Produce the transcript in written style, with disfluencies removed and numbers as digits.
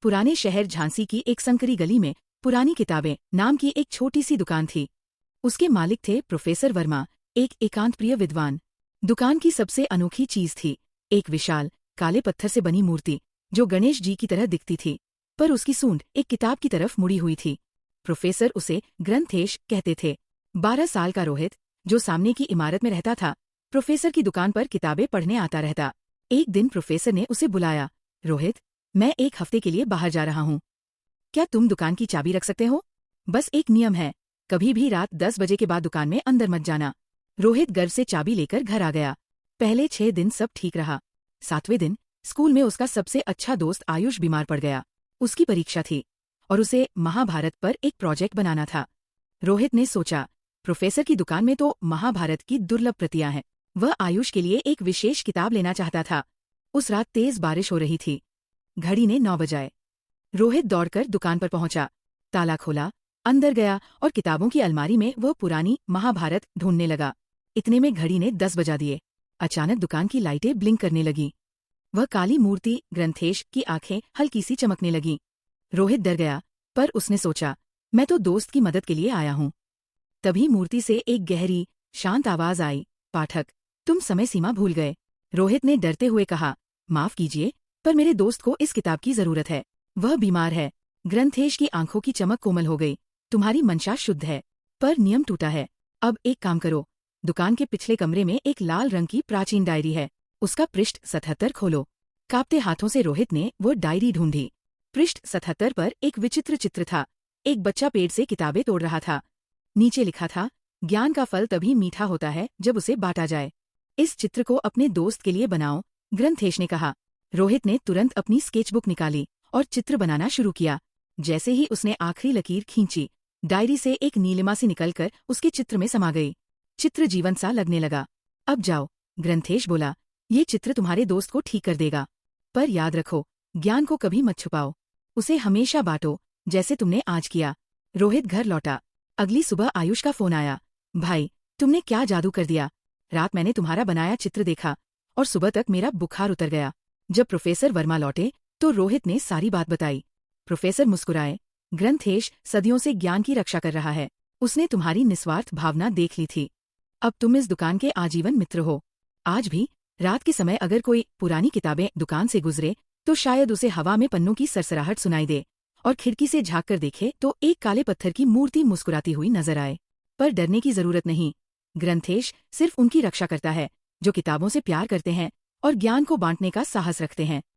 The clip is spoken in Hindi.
पुराने शहर झांसी की एक संकरी गली में पुरानी किताबें नाम की एक छोटी सी दुकान थी। उसके मालिक थे प्रोफेसर वर्मा, एक एकांतप्रिय विद्वान। दुकान की सबसे अनोखी चीज थी एक विशाल काले पत्थर से बनी मूर्ति जो गणेश जी की तरह दिखती थी, पर उसकी सूंड एक किताब की तरफ मुड़ी हुई थी। प्रोफेसर उसे ग्रंथेश कहते थे। 12 साल का रोहित, जो सामने की इमारत में रहता था, प्रोफेसर की दुकान पर किताबें पढ़ने आता रहता। एक दिन प्रोफेसर ने उसे बुलाया। रोहित, मैं एक हफ्ते के लिए बाहर जा रहा हूँ, क्या तुम दुकान की चाबी रख सकते हो? बस एक नियम है, कभी भी रात 10 बजे के बाद दुकान में अंदर मत जाना। रोहित गर्व से चाबी लेकर घर आ गया। पहले 6 दिन सब ठीक रहा। 7वें दिन स्कूल में उसका सबसे अच्छा दोस्त आयुष बीमार पड़ गया। उसकी परीक्षा थी और उसे महाभारत पर एक प्रोजेक्ट बनाना था। रोहित ने सोचा, प्रोफेसर की दुकान में तो महाभारत की दुर्लभ प्रतियां हैं। वह आयुष के लिए एक विशेष किताब लेना चाहता था। उस रात तेज बारिश हो रही थी। घड़ी ने 9 बजाए। रोहित दौड़कर दुकान पर पहुंचा, ताला खोला, अंदर गया और किताबों की अलमारी में वह पुरानी महाभारत ढूंढने लगा। इतने में घड़ी ने 10 बजा दिए। अचानक दुकान की लाइटें ब्लिंक करने लगीं। वह काली मूर्ति ग्रंथेश की आंखें हल्की सी चमकने लगीं। रोहित डर गया, पर उसने सोचा, मैं तो दोस्त की मदद के लिए आया हूँ। तभी मूर्ति से एक गहरी, शांत आवाज आई, पाठक, तुम समय सीमा भूल गए। रोहित ने डरते हुए कहा, माफ कीजिए, पर मेरे दोस्त को इस किताब की जरूरत है। वह बीमार है। ग्रंथेश की आंखों की चमक कोमल हो गई। तुम्हारी मंशा शुद्ध है, पर नियम टूटा है। अब एक काम करो, दुकान के पिछले कमरे में एक लाल रंग की प्राचीन डायरी है, उसका पृष्ठ 77 खोलो। कांपते हाथों से रोहित ने वो डायरी ढूंढी। पृष्ठ 77 पर एक विचित्र चित्र था। एक बच्चा पेड़ से किताबें तोड़ रहा था। नीचे लिखा था, ज्ञान का फल तभी मीठा होता है जब उसे बांटा जाए। इस चित्र को अपने दोस्त के लिए बनाओ, ग्रंथेश ने कहा। रोहित ने तुरंत अपनी स्केचबुक निकाली और चित्र बनाना शुरू किया। जैसे ही उसने आखिरी लकीर खींची, डायरी से एक नीलिमा सी निकलकर उसके चित्र में समा गई। चित्र जीवंत सा लगने लगा। अब जाओ, ग्रंथेश बोला, ये चित्र तुम्हारे दोस्त को ठीक कर देगा। पर याद रखो, ज्ञान को कभी मत छुपाओ, उसे हमेशा बांटो, जैसे तुमने आज किया। रोहित घर लौटा। अगली सुबह आयुष का फोन आया। भाई, तुमने क्या जादू कर दिया। रात मैंने तुम्हारा बनाया चित्र देखा और सुबह तक मेरा बुखार उतर गया। जब प्रोफेसर वर्मा लौटे तो रोहित ने सारी बात बताई। प्रोफेसर मुस्कुराए। ग्रंथेश सदियों से ज्ञान की रक्षा कर रहा है। उसने तुम्हारी निस्वार्थ भावना देख ली थी। अब तुम इस दुकान के आजीवन मित्र हो। आज भी रात के समय अगर कोई पुरानी किताबें दुकान से गुजरे तो शायद उसे हवा में पन्नों की सरसराहट सुनाई दे और खिड़की से झांक कर देखे तो एक काले पत्थर की मूर्ति मुस्कुराती हुई नजर आए। पर डरने की जरूरत नहीं। ग्रंथेश सिर्फ उनकी रक्षा करता है जो किताबों से प्यार करते हैं और ज्ञान को बांटने का साहस रखते हैं।